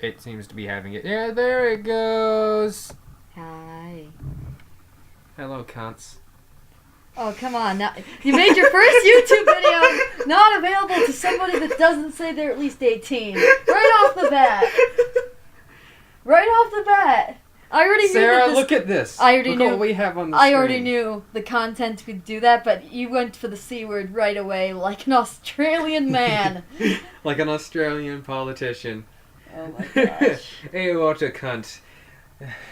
it seems to be having it. Yeah, there it goes. Hi. Hello, cunts. Oh, come on. Now, you made your first YouTube video not available to somebody that doesn't say they're at least 18. Right off the bat. Right off the bat. I already knew Sarah, that this, look at this. I already look knew. what we have on the I screen. already knew the content could do that, but you went for the C word right away like an Australian man. Like an Australian politician. Oh my gosh. Hey, what a cunt.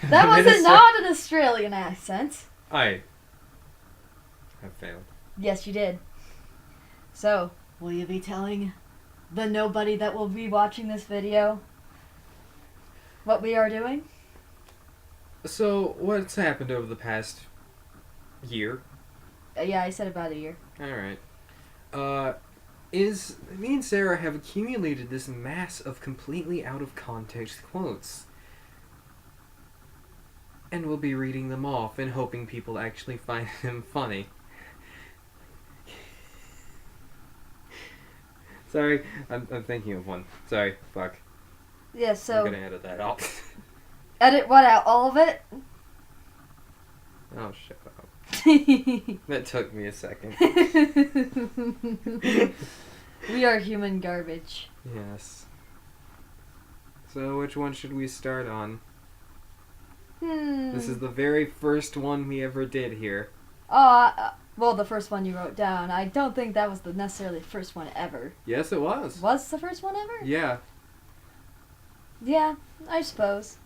That was not an Australian accent. I have failed. Yes, you did. So, will you be telling the nobody that will be watching this video what we are doing? So, what's happened over the past year? Yeah, I said about a year. Alright. Me and Sarah have accumulated this mass of completely out of context quotes. And we'll be reading them off and hoping people actually find them funny. Sorry, I'm thinking of one. Sorry, fuck. Yeah, so... I'm gonna edit that out. Edit what out? All of it? Oh, shut up. That took me a second. We are human garbage. Yes. So, which one should we start on? This is the very first one we ever did here. Well, the first one you wrote down. I don't think that was necessarily the first one ever. Yes, it was. Was the first one ever? Yeah. Yeah, I suppose.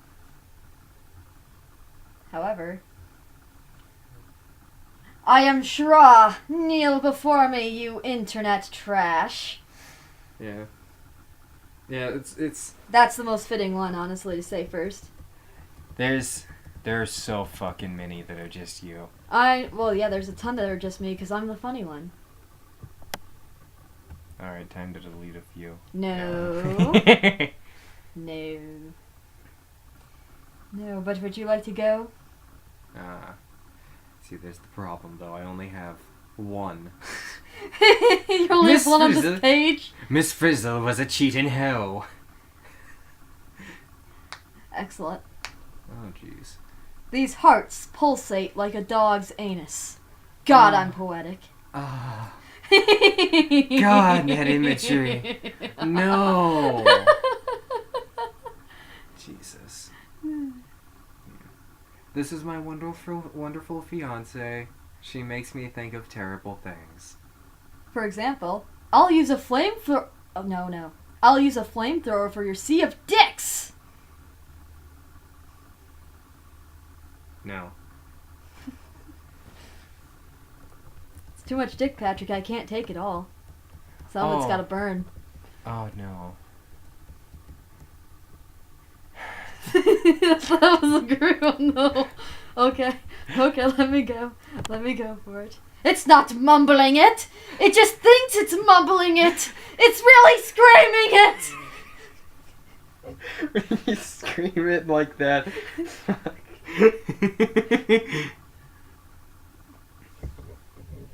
However, I am Shra. Kneel before me, you internet trash. Yeah. Yeah, it's... That's the most fitting one, honestly, to say first. There are so fucking many that are just you. Well, yeah, there's a ton that are just me, because I'm the funny one. Alright, time to delete a few. No. No. No, but would you like to go? See, there's the problem, though. I only have one. You only have one on this page? Miss Frizzle was a cheating hoe. Excellent. Oh, jeez. These hearts pulsate like a dog's anus. God, I'm poetic. Ah. God, that imagery. No. Jesus. This is my wonderful fiance. She makes me think of terrible things. For example, I'll use a flamethrower. Oh, no. I'll use a flamethrower for your sea of dicks. No. It's too much dick, Patrick. I can't take it all. Some of it's gotta burn. Oh, no. That was a great one, though. Okay, let me go. Let me go for it. It's not mumbling it. It just thinks it's mumbling it. It's really screaming it. When you scream it like that.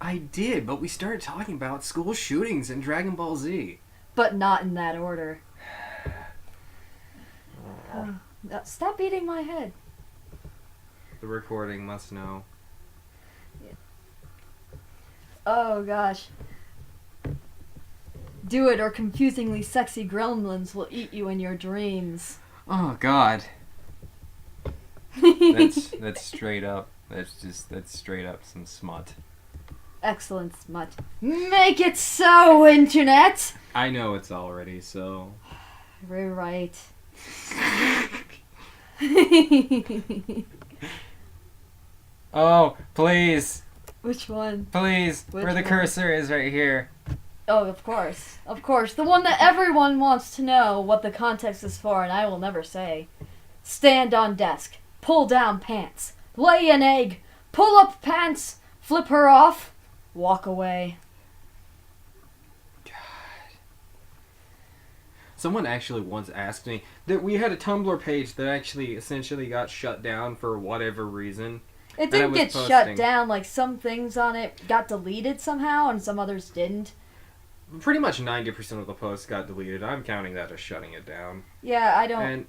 I did, but we started talking about school shootings and Dragon Ball Z. But not in that order. Stop beating my head. The recording must know. Oh gosh. Do it or confusingly sexy gremlins will eat you in your dreams. Oh God. That's straight up. That's straight up some smut. Excellent smut. Make it so, internet! I know it's already so. You're right. Oh, please. Which one? Please. Which where the one? cursor is right here. Oh, of course. Of course. The one that everyone wants to know what the context is for, and I will never say. Stand on desk. Pull down pants. Lay an egg. Pull up pants. Flip her off. Walk away. Someone actually once asked me that we had a Tumblr page that actually essentially got shut down for whatever reason. It didn't get shut down. Like, some things on it got deleted somehow, and some others didn't. pretty much 90% of the posts got deleted. I'm counting that as shutting it down. Yeah, I don't. And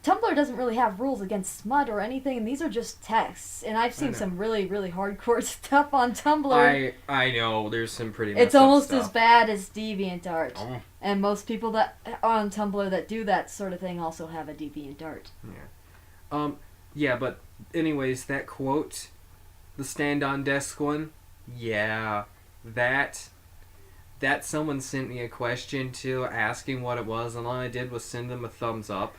Tumblr doesn't really have rules against smut or anything, and these are just texts. And I've seen know. some really, really hardcore stuff on Tumblr. I know there's some pretty. It's messed up almost stuff. as bad as DeviantArt. Oh. And most people that on Tumblr that do that sort of thing also have a DeviantArt. Yeah, but anyways, that quote, the stand on desk one, yeah, that someone sent me a question to asking what it was, and all I did was send them a thumbs up.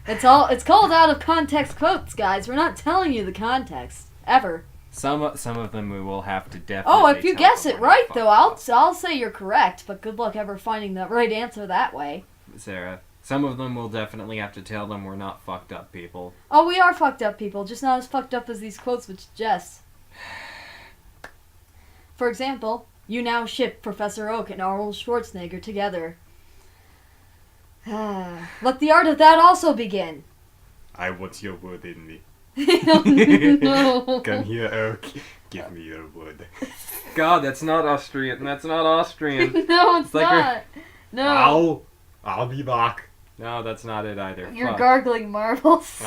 It's called out of context quotes, guys. We're not telling you the context ever. Some of them we will have to definitely. Oh, if you tell guess them it we're right not though, fucked I'll say you're correct. But good luck ever finding the right answer that way. up. Sarah, some of them we'll definitely have to tell them we're not fucked up people. Oh, we are fucked up people, just not as fucked up as these quotes would suggest. For example, you now ship Professor Oak and Arnold Schwarzenegger together. Let the art of that also begin. I want your wood in me. No. Come here, Oak. Give me your wood. God, that's not Austrian. That's not Austrian. No, it's like not. No. Ow! I'll be back. No, that's not it either. You're Fuck. gargling marbles.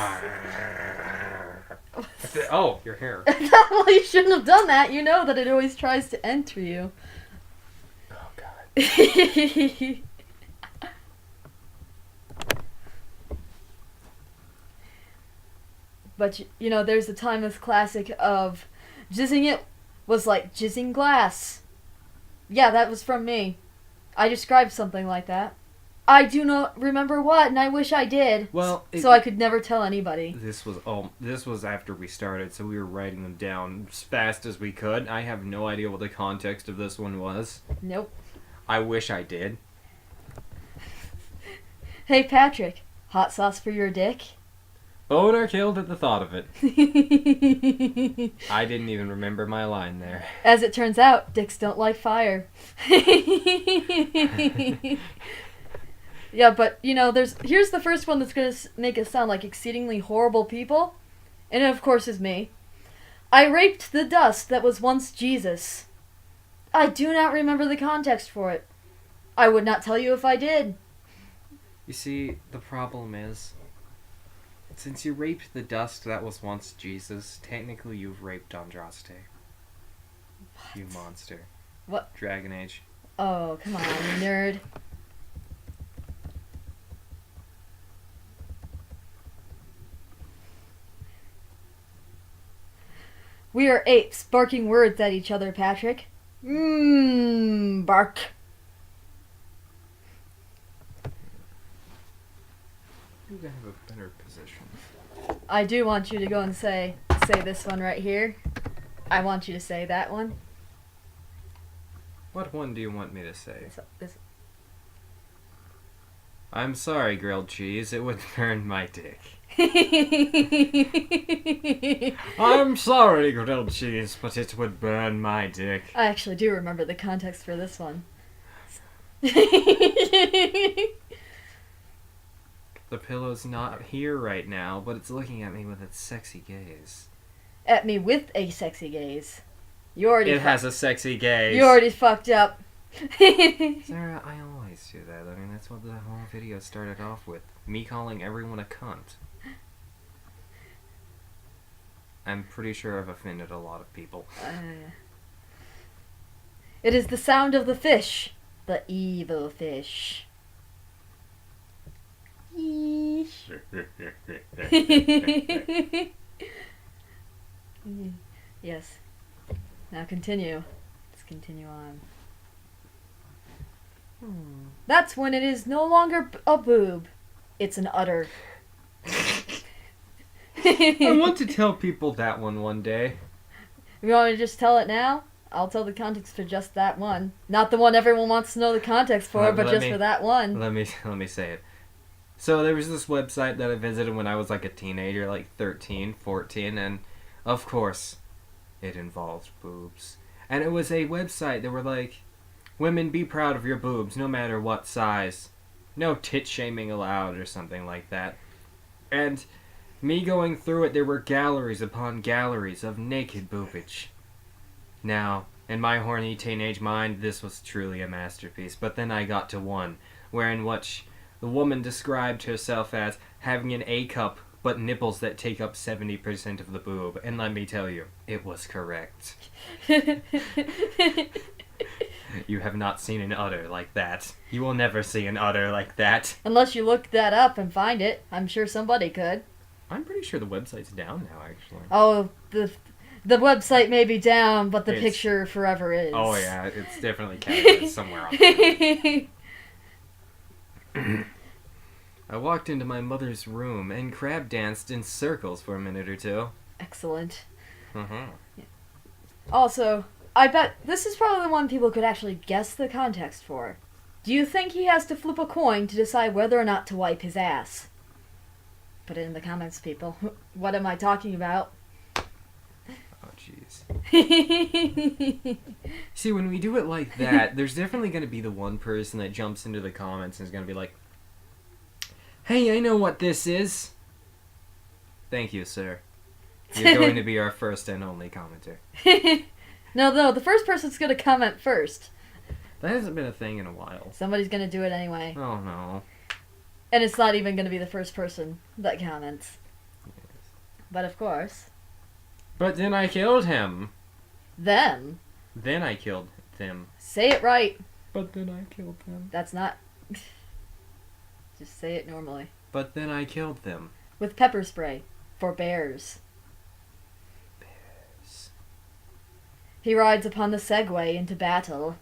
Oh, your hair. Well, you shouldn't have done that. You know that it always tries to enter you. Oh God. But, you know, there's a timeless classic of jizzing it was like jizzing glass. Yeah, that was from me. I described something like that. I do not remember what, and I wish I did. Well, So I could never tell anybody. This was after we started, so we were writing them down as fast as we could. I have no idea what the context of this one was. Nope. I wish I did. Hey, Patrick. Hot sauce for your dick? Boner killed at the thought of it. I didn't even remember my line there. As it turns out, dicks don't like fire. Yeah, but, you know, here's the first one that's going to make us sound like exceedingly horrible people. And it, of course, is me. I raped the dust that was once Jesus. I do not remember the context for it. I would not tell you if I did. You see, the problem is, since you raped the dust that was once Jesus, technically you've raped Andraste. You monster. What? Dragon Age. Oh, come on, you nerd. We are apes, barking words at each other, Patrick. Bark. You have a better position. I do want you to go and say this one right here. I want you to say that one. What one do you want me to say? This. I'm sorry, grilled cheese. It would burn my dick. I'm sorry, grilled cheese, but it would burn my dick. I actually do remember the context for this one. The pillow's not here right now, but it's looking at me with its sexy gaze. At me with a sexy gaze. You already. It has a sexy gaze. You already fucked up. Sarah, I always do that. I mean, that's what the whole video started off with. Me calling everyone a cunt. I'm pretty sure I've offended a lot of people. It is the sound of the fish. The evil fish. Yes. Now continue. Let's continue on. That's when it is no longer a boob. It's an udder. I want to tell people that one day. You want me to just tell it now? I'll tell the context for just that one. Not the one everyone wants to know the context for, but just for that one. Let me say it. So there was this website that I visited when I was like a teenager, like 13, 14, and of course, it involved boobs. And it was a website that were like, women, be proud of your boobs, no matter what size. No tit shaming allowed or something like that. And me going through it, there were galleries upon galleries of naked boobage. Now, In my horny teenage mind, this was truly a masterpiece. But then I got to one, wherein which the woman described herself as having an A cup, but nipples that take up 70% of the boob. And let me tell you, it was correct. You have not seen an udder like that. You will never see an udder like that. Unless you look that up and find it. I'm sure somebody could. I'm pretty sure the website's down now, actually. Oh, the website may be down, but the It's- picture forever is. Oh yeah, it's definitely categorized somewhere on I walked into my mother's room and crab danced in circles for a minute or two. Excellent. Uh-huh. Also, I bet this is probably the one people could actually guess the context for. Do you think he has to flip a coin to decide whether or not to wipe his ass? Put it in the comments, people. What am I talking about? Oh jeez. See, when we do it like that, there's definitely going to be the one person that jumps into the comments and is going to be like, "Hey, I know what this is." Thank you, sir. You're going to be our first and only commenter. No, the first person's gonna comment first. That hasn't been a thing in a while. Somebody's gonna do it anyway. Oh no. And it's not even gonna be the first person that comments. But of course, But then I killed him. them. Then I killed them. Say it right. But then I killed them. That's not... Just say it normally. But then I killed them. With pepper spray. For bears. Bears. He rides upon the Segway into battle.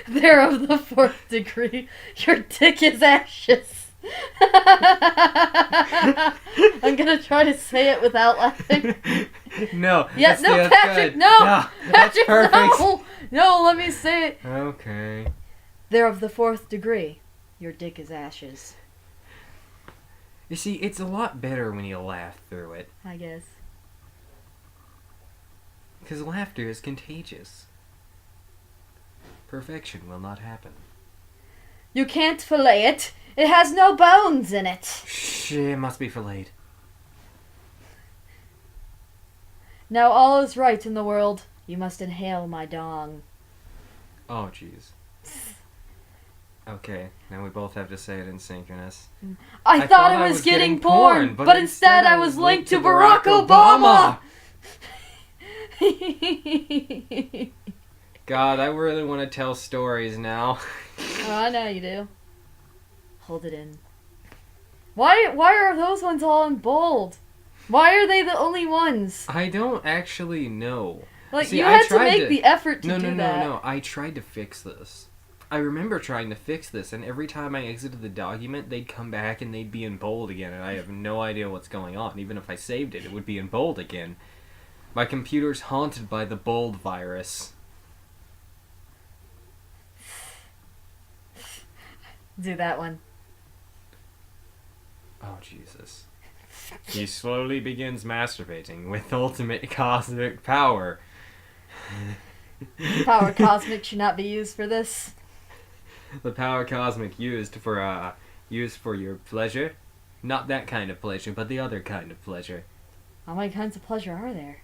They're of the 4th degree. Your dick is ashes. I'm gonna try to say it without laughing. No. Yeah, that's- no, that's Patrick, good. no! That's Patrick, perfect. no! No, let me say it. Okay. They're of the 4th degree. Your dick is ashes. You see, it's a lot better when you laugh through it. I guess. Because laughter is contagious. Perfection will not happen. You can't fillet it. It has no bones in it. Shh, it must be filleted. Now all is right in the world. You must inhale my dong. Oh, jeez. Okay, now we both have to say it in synchronous. I thought I was getting porn, but instead I was linked to Barack Obama. God, I really want to tell stories now. Oh, I know you do. Hold it in. Why are those ones all in bold? Why are they the only ones? I don't actually know. Like, See, you I had to tried make to- the effort to No, do no, that. no. I tried to fix this. I remember trying to fix this, and every time I exited the document, they'd come back and they'd be in bold again, and I have no idea what's going on. Even if I saved it, it would be in bold again. My computer's haunted by the bold virus. Do that one. Oh, Jesus. He slowly begins masturbating with ultimate cosmic power. Power cosmic should not be used for this. The power cosmic used for your pleasure. Not that kind of pleasure, but the other kind of pleasure. How many kinds of pleasure are there?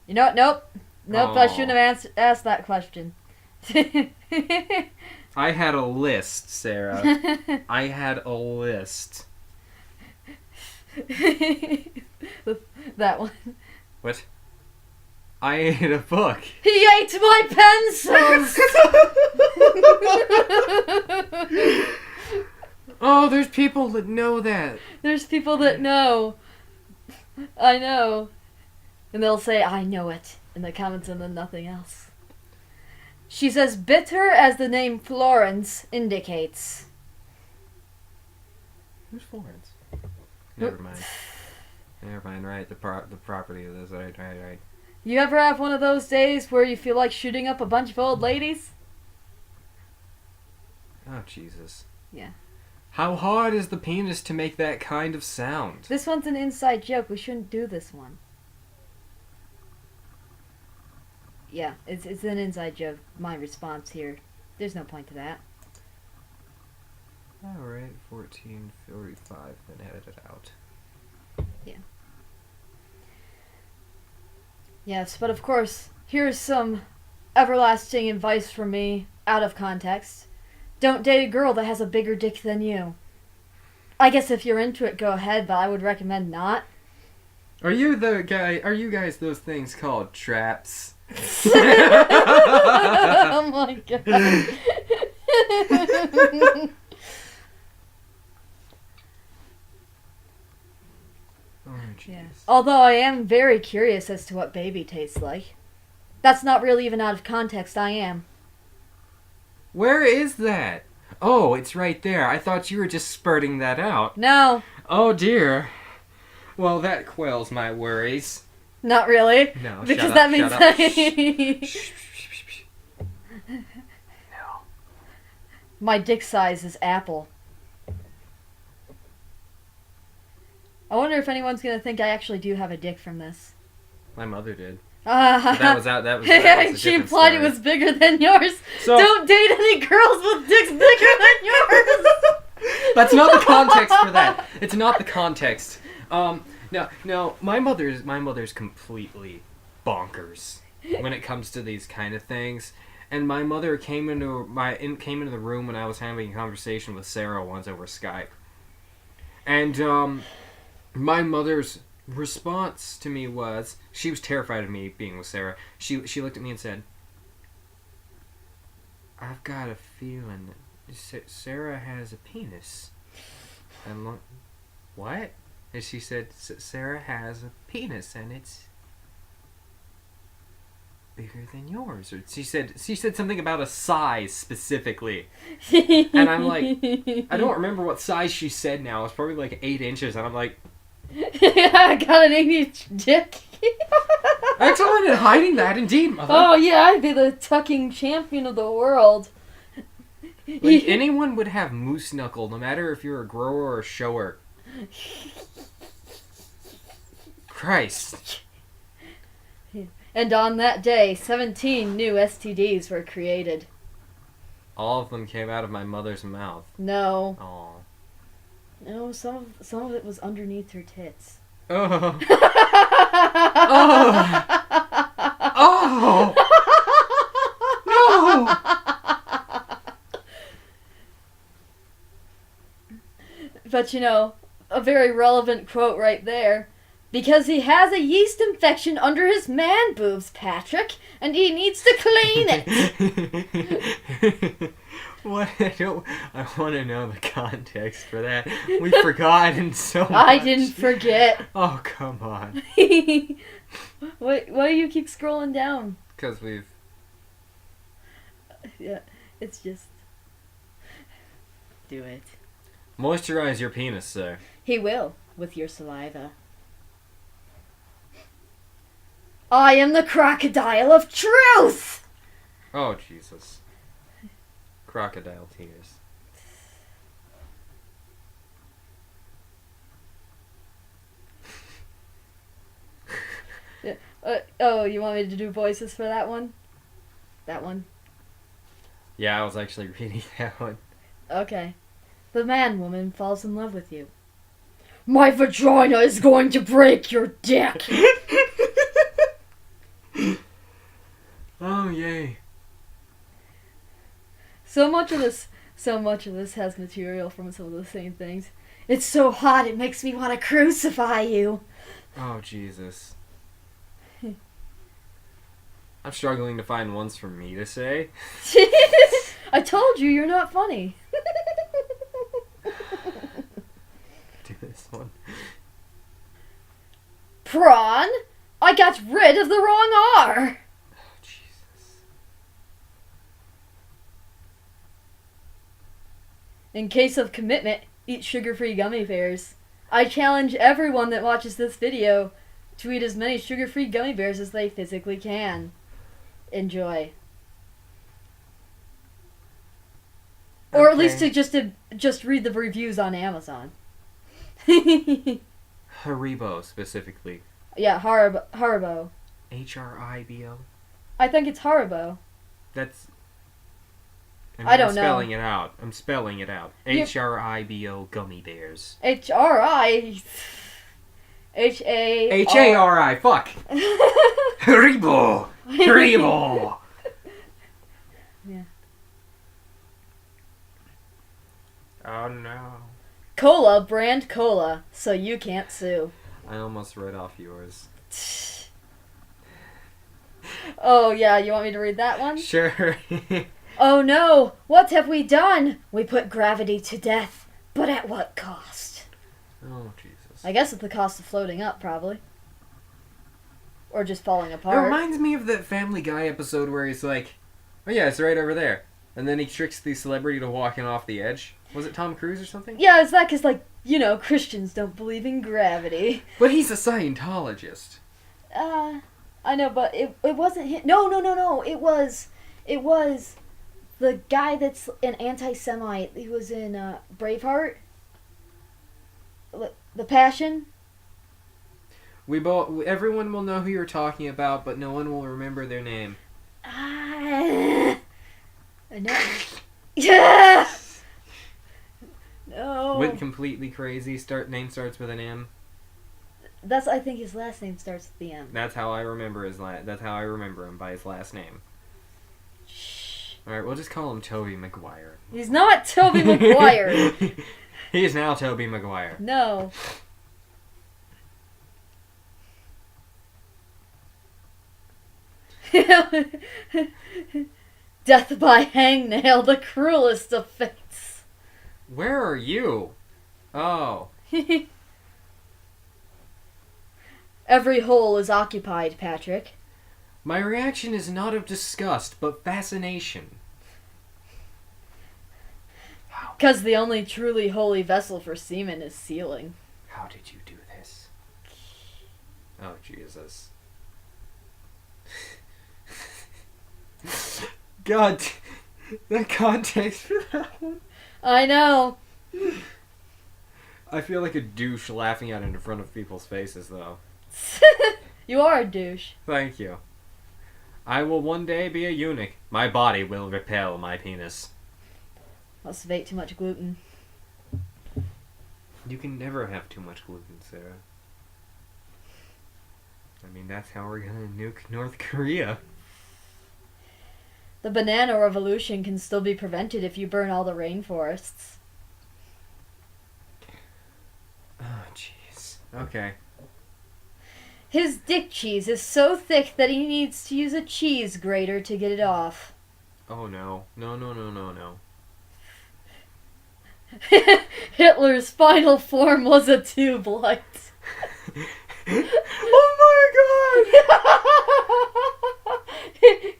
You know what? Nope. Nope, I shouldn't have asked that question. I had a list, Sarah. I had a list. That one. What? I ate a book. He ate my pencils! Oh, there's people that know that. There's people that know. I know. And they'll say, I know it, in the comments and then nothing else. She's as bitter as the name Florence indicates. Who's Florence? Never mind. Never mind, right? The property of this, right. You ever have one of those days where you feel like shooting up a bunch of old ladies? Oh, Jesus. Yeah. How hard is the penis to make that kind of sound? This one's an inside joke. We shouldn't do this one. Yeah, it's an inside joke. My response here. There's no point to that. Alright, 14:45, then edit it out. Yes, but of course, here's some everlasting advice from me, out of context. Don't date a girl that has a bigger dick than you. I guess if you're into it, go ahead, but I would recommend not. Are you guys those things called traps? Oh my god. Oh, jeez. Yeah. Although I am very curious as to what baby tastes like. That's not really even out of context, I am. Where is that? Oh, it's right there. I thought you were just spurting that out. No, Oh dear. Well, that quells my worries. not really. No, Because shut that up, means shut up. that No. my dick size is apple. I wonder if anyone's gonna think I actually do have a dick from this. My mother did. But that was out. That was. That was a She different implied story. it was bigger than yours. So Don't date any girls with dicks bigger than yours. that's not the context for that. It's not the context. No. My mother's completely bonkers when it comes to these kind of things. And my mother came into the room when I was having a conversation with Sarah once over Skype. And my mother's response to me was, she was terrified of me being with Sarah. She looked at me and said, "I've got a feeling that Sarah has a penis." And what? And she said, "Sarah has a penis and it's bigger than yours." Or she said something about a size specifically. And I'm like, I don't remember what size she said now. It's probably like 8 inches. And I'm like, I got an 8-inch dick. excellent at hiding that, indeed, mother. Oh yeah, I'd be the tucking champion of the world. Like, anyone would have moose knuckle, no matter if you're a grower or a shower. Christ. And on that day, 17 new STDs were created. All of them came out of my mother's mouth. No. Aw. No, some of it was underneath her tits. Oh. Oh. No. But you know, a very relevant quote right there. Because he has a yeast infection under his man boobs, Patrick, and he needs to clean it. What? I want to know the context for that. We've forgotten so much. I didn't forget. Oh, come on. Why do you keep scrolling down? Because we've... Yeah, it's just... Do it. Moisturize your penis, sir. He will, with your saliva. I am the crocodile of truth! Oh, Jesus. Crocodile tears. Oh, you want me to do voices for that one? That one? Yeah, I was actually reading that one. Okay. The man-woman falls in love with you. My vagina is going to break your dick! Oh, yay. So much of this has material from some of the same things. It's so hot it makes me want to crucify you. Oh, Jesus. I'm struggling to find ones for me to say. I told you you're not funny. Do this one. Prawn, I got rid of the wrong R. Oh, Jesus. In case of commitment, eat sugar-free gummy bears. I challenge everyone that watches this video to eat as many sugar-free gummy bears as they physically can. Enjoy. Or at least Okay. to just read the reviews on Amazon. Haribo, specifically. Yeah, Haribo. Hribo? I think it's Haribo. That's... I don't I'm know. spelling it out. I'm spelling it out. You- Hribo gummy bears. HRI. H-A... H-A-R-I. Fuck. Haribo. Haribo. Yeah. Oh no. Cola, brand cola, so you can't sue. I almost read off yours. Oh yeah, you want me to read that one? Sure. Oh no, what have we done? We put gravity to death, but at what cost? Oh, Jesus. I guess at the cost of floating up, probably. Or just falling It apart. reminds me of that Family Guy episode where he's like, oh yeah, it's right over there. And then he tricks the celebrity to walking off the edge. Was it Tom Cruise or something? Yeah, it's that because, like, you know, Christians don't believe in gravity. But he's a Scientologist. I know, but it wasn't him. No. It was the guy that's an anti-Semite. He was in Braveheart. The Passion. Everyone will know who you're talking about, but no one will remember their name. I know. Yeah. No. Went completely crazy. Name starts with an M. I think his last name starts with the M. That's how I remember That's how I remember him, by his last name. Shh. All right, we'll just call him Toby Maguire. He's not Toby Maguire. He is now Toby Maguire. No. Death by hangnail, the cruelest of fates. Where are you? Oh. Every hole is occupied, Patrick. My reaction is not of disgust, but fascination. Because the only truly holy vessel for semen is sealing. How did you do this? Oh, Jesus. God, the context for that one. I know. I feel like a douche laughing at it in front of people's faces, though. You are a douche. Thank you. I will one day be a eunuch. My body will repel my penis. Must have ate too much gluten. You can never have too much gluten, Sarah. I mean, that's how we're gonna nuke North Korea. The banana revolution can still be prevented if you burn all the rainforests. Oh, jeez. Okay. His dick cheese is so thick that he needs to use a cheese grater to get it off. Oh, no. No. Hitler's final form was a tube light. Oh my god!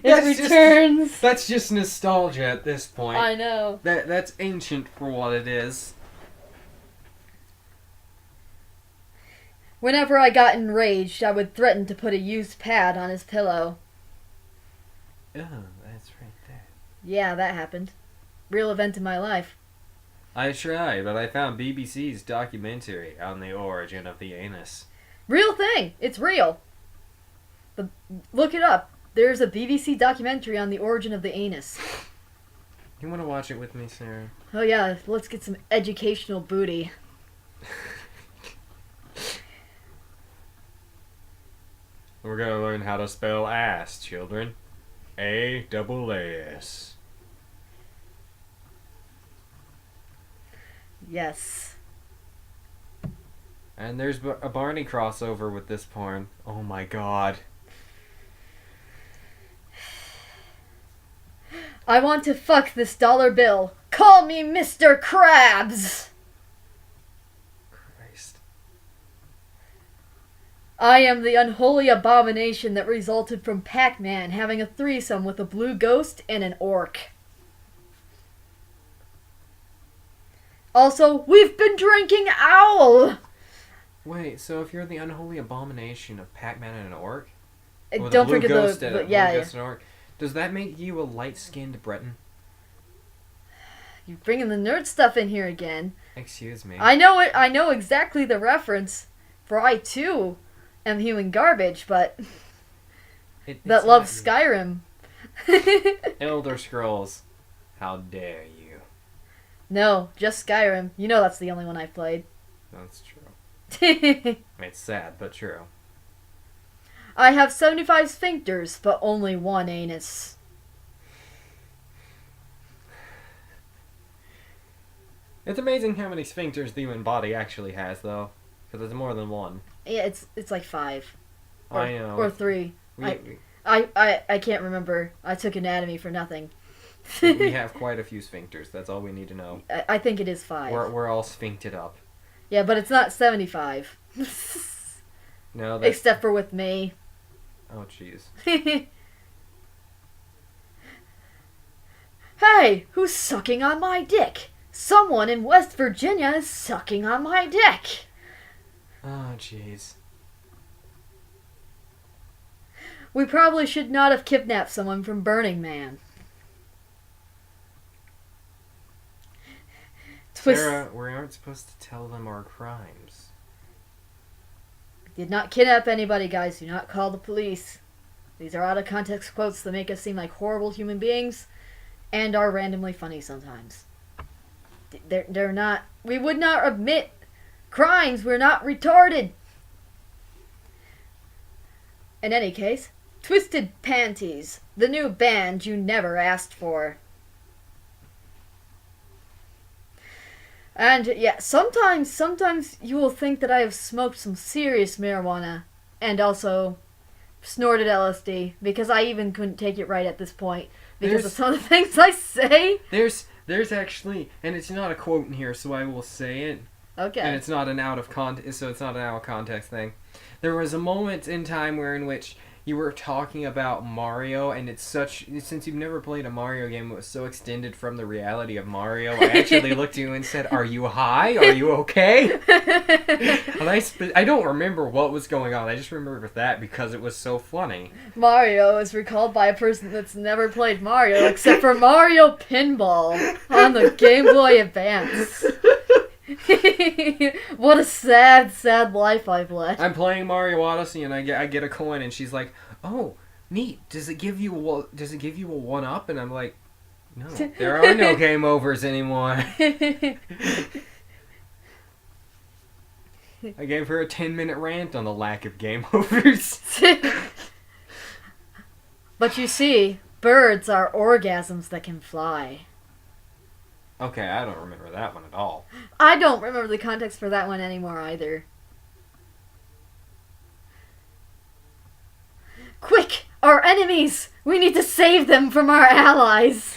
It returns. That's just nostalgia at this point. I know. That's ancient for what it is. Whenever I got enraged, I would threaten to put a used pad on his pillow. Oh, that's right there. Yeah, that happened. Real event in my life. I tried, but I found BBC's documentary on the origin of the anus. Real thing. It's real. Look it up. There's a BBC documentary on the origin of the anus. You want to watch it with me, Sarah? Oh yeah, let's get some educational booty. We're gonna learn how to spell ass, children. A-double-S. Yes. And there's a Barney crossover with this porn. Oh my god. I want to fuck this dollar bill. Call me Mr. Krabs! Christ. I am the unholy abomination that resulted from Pac-Man having a threesome with a blue ghost and an orc. Also, we've been drinking owl! Wait, so if you're the unholy abomination of Pac-Man and an orc? With Don't a blue forget ghost the... and a But blue yeah, ghost and an orc, does that make you a light-skinned Breton? you're bringing the nerd stuff in here again. Excuse me. I know it. I know exactly the reference, for I too am human garbage, but that loves not Skyrim. you. Elder Scrolls. How dare you? No, just Skyrim. You know that's the only one I've played. That's true. It's sad, but true. I have 75 sphincters, but only one anus. It's amazing how many sphincters the human body actually has, though. Because it's more than one. Yeah, it's like 5. Or, I know. Or 3. We I can't remember. I took anatomy for nothing. we have quite a few sphincters. That's all we need to know. I think it is 5. We're all sphincted up. Yeah, but it's not 75. No, that's... Except for with me. Oh, jeez. Hey, who's sucking on my dick? Someone in West Virginia is sucking on my dick. Oh, jeez. We probably should not have kidnapped someone from Burning Man. Sarah, we aren't supposed to tell them our crimes. Did not kidnap anybody, guys. Do not call the police. These are out of context quotes that make us seem like horrible human beings and are randomly funny sometimes. They're not... We would not admit crimes. We're not retarded. In any case, Twisted Panties, the new band you never asked for. And yeah, sometimes you will think that I have smoked some serious marijuana and also snorted LSD, because I even couldn't take it right at this point because of some of the things I say. There's actually, and it's not a quote in here, so I will say it. Okay. And it's not an out of context, so it's not an out of context thing. There was a moment in time in which you were talking about Mario, and since you've never played a Mario game, it was so extended from the reality of Mario. I actually looked at you and said, "Are you high? Are you okay?" And I don't remember what was going on. I just remember that because it was so funny. Mario is recalled by a person that's never played Mario except for Mario Pinball on the Game Boy Advance. What a sad life I've led. I'm playing Mario Odyssey and I get a coin and she's like, "Oh, neat. Does it give you a 1-up?" And I'm like, "No, there are no game overs anymore." I gave her a 10-minute rant on the lack of game overs. But you see, birds are orgasms that can fly. Okay, I don't remember that one at all. I don't remember the context for that one anymore either. Quick! Our enemies! We need to save them from our allies!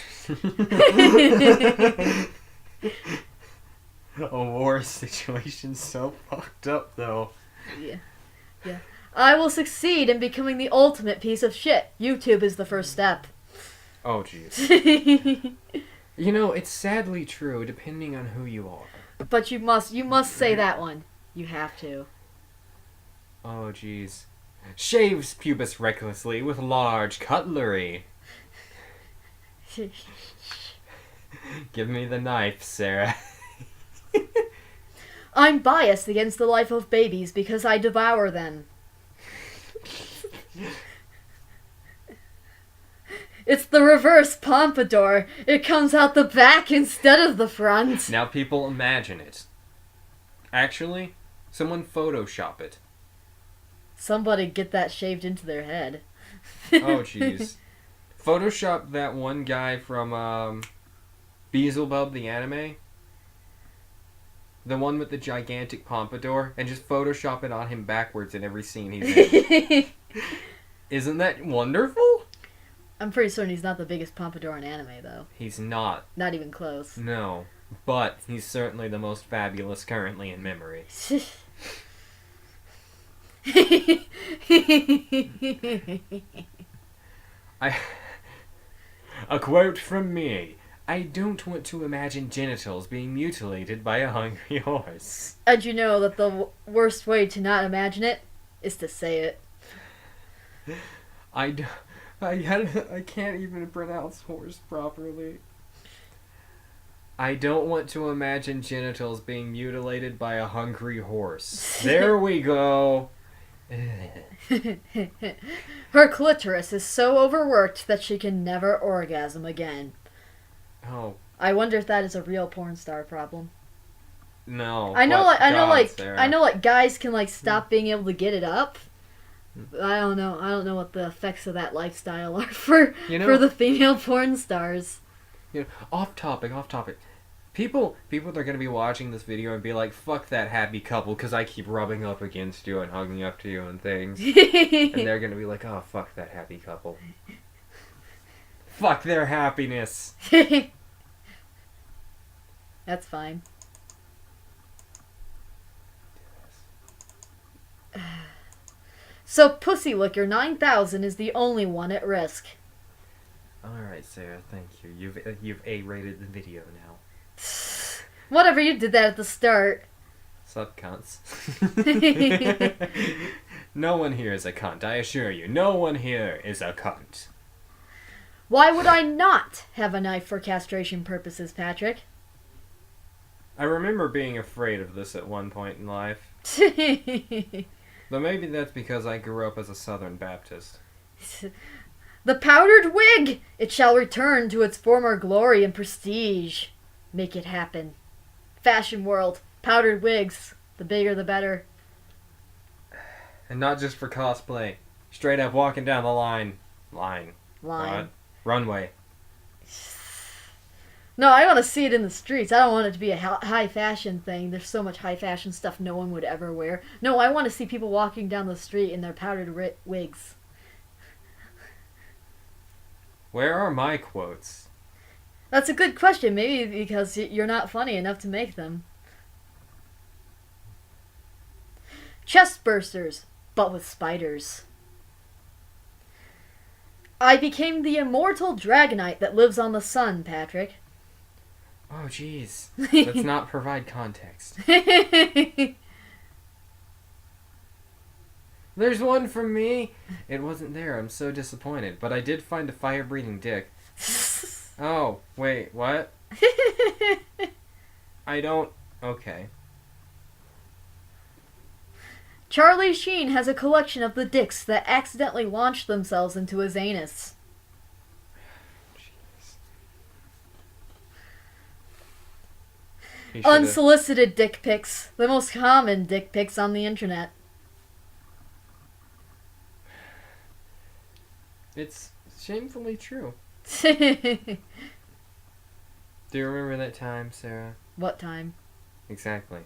A war situation's so fucked up, though. Yeah. I will succeed in becoming the ultimate piece of shit. YouTube is the first step. Oh, jeez. You know, it's sadly true, depending on who you are. But you must say that one. You have to. Oh, jeez. Shaves pubis recklessly with large cutlery. Give me the knife, Sarah. I'm biased against the life of babies because I devour them. It's the reverse pompadour. It comes out the back instead of the front. Now people imagine it. Actually, someone Photoshop it. Somebody get that shaved into their head. Oh, jeez. Photoshop that one guy from Beelzebub the anime. The one with the gigantic pompadour. And just Photoshop it on him backwards in every scene he's in. Isn't that wonderful? I'm pretty certain he's not the biggest pompadour in anime, though. He's not. Not even close. No. But he's certainly the most fabulous currently in memory. A quote from me. I don't want to imagine genitals being mutilated by a hungry horse. And you know that the worst way to not imagine it is to say it. I can't even pronounce horse properly. I don't want to imagine genitals being mutilated by a hungry horse. There we go. Her clitoris is so overworked that she can never orgasm again. Oh. I wonder if that is a real porn star problem. No. I know, but God, Sarah. I know, like guys can like stop being able to get it up. I don't know. I don't know what the effects of that lifestyle are for for the female porn stars. You know, off topic. People that are gonna be watching this video and be like, "Fuck that happy couple," because I keep rubbing up against you and hugging up to you and things, and they're gonna be like, "Oh, fuck that happy couple." Fuck their happiness. That's fine. So, Pussy Licker 9000 is the only one at risk. Alright, Sarah, thank you. You've A-rated the video now. Whatever, you did that at the start. Sup, cunts. No one here is a cunt, I assure you. No one here is a cunt. Why would I not have a knife for castration purposes, Patrick? I remember being afraid of this at one point in life. Though maybe that's because I grew up as a Southern Baptist. The powdered wig! It shall return to its former glory and prestige. Make it happen. Fashion world. Powdered wigs. The bigger the better. And not just for cosplay. Straight up walking down the line. Line. What? Runway. No, I want to see it in the streets. I don't want it to be a high fashion thing. There's so much high fashion stuff no one would ever wear. No, I want to see people walking down the street in their powdered wigs. Where are my quotes? That's a good question. Maybe because you're not funny enough to make them. Chest bursters, but with spiders. I became the immortal Dragonite that lives on the sun, Patrick. Oh, jeez. Let's not provide context. There's one for me. It wasn't there. I'm so disappointed. But I did find a fire-breathing dick. Oh, wait, what? I don't... Okay. Charlie Sheen has a collection of the dicks that accidentally launched themselves into his anus. Unsolicited dick pics. The most common dick pics on the internet. It's shamefully true. Do Do you remember that time, Sarah? What time? Exactly.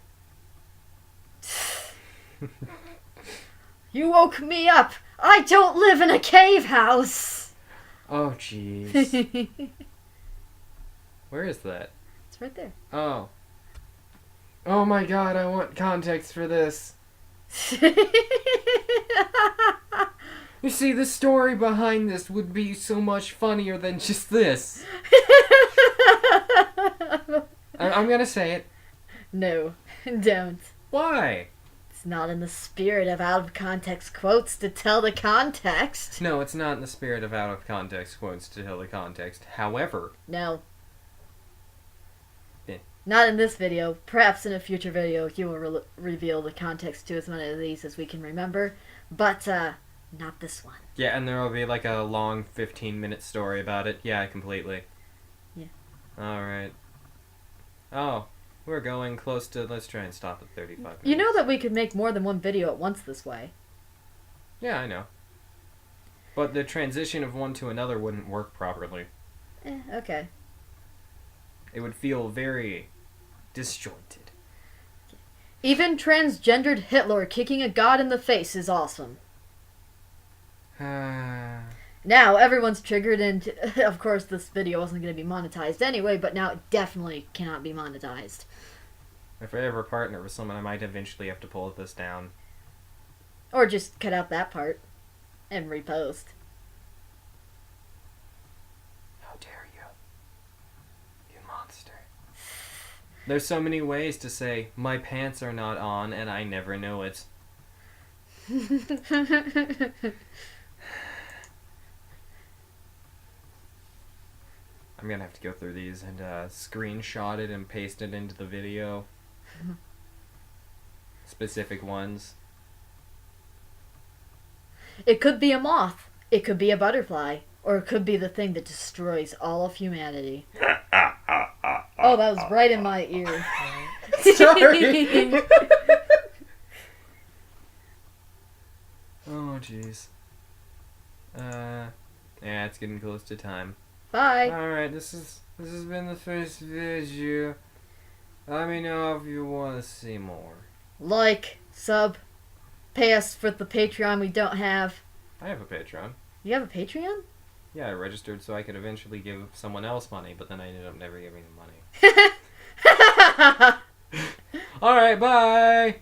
You woke me up! I don't live in a cave house! Oh, jeez. Where is that? It's right there. Oh. Oh my god, I want context for this. You see, the story behind this would be so much funnier than just this. I'm gonna say it. No, don't. Why? It's not in the spirit of out-of-context quotes to tell the context. No, it's not in the spirit of out-of-context quotes to tell the context. However... No. Yeah. Not in this video. Perhaps in a future video you will reveal the context to as many of these as we can remember. But, not this one. Yeah, and there will be like a long 15-minute story about it. Yeah, completely. Yeah. Alright. Oh, we're going close to... Let's try and stop at 35 minutes. You know that we could make more than one video at once this way. Yeah, I know. But the transition of one to another wouldn't work properly. Okay. It would feel very disjointed. Even transgendered Hitler kicking a god in the face is awesome. Now everyone's triggered, and of course this video wasn't going to be monetized anyway, but now it definitely cannot be monetized. If I ever partner with someone, I might eventually have to pull this down. Or just cut out that part and repost. How dare you? You monster. There's so many ways to say, my pants are not on, and I never know it. I'm gonna have to go through these and screenshot it and paste it into the video. Specific ones. It could be a moth. It could be a butterfly. Or it could be the thing that destroys all of humanity. Oh, that was right in my ear. Sorry. Oh, jeez. Yeah, it's getting close to time. Bye. Alright, this has been the first video. Let me know if you want to see more. Like, sub, pay us for the Patreon we don't have. I have a Patreon. You have a Patreon? Yeah, I registered so I could eventually give someone else money, but then I ended up never giving them money. Alright, bye!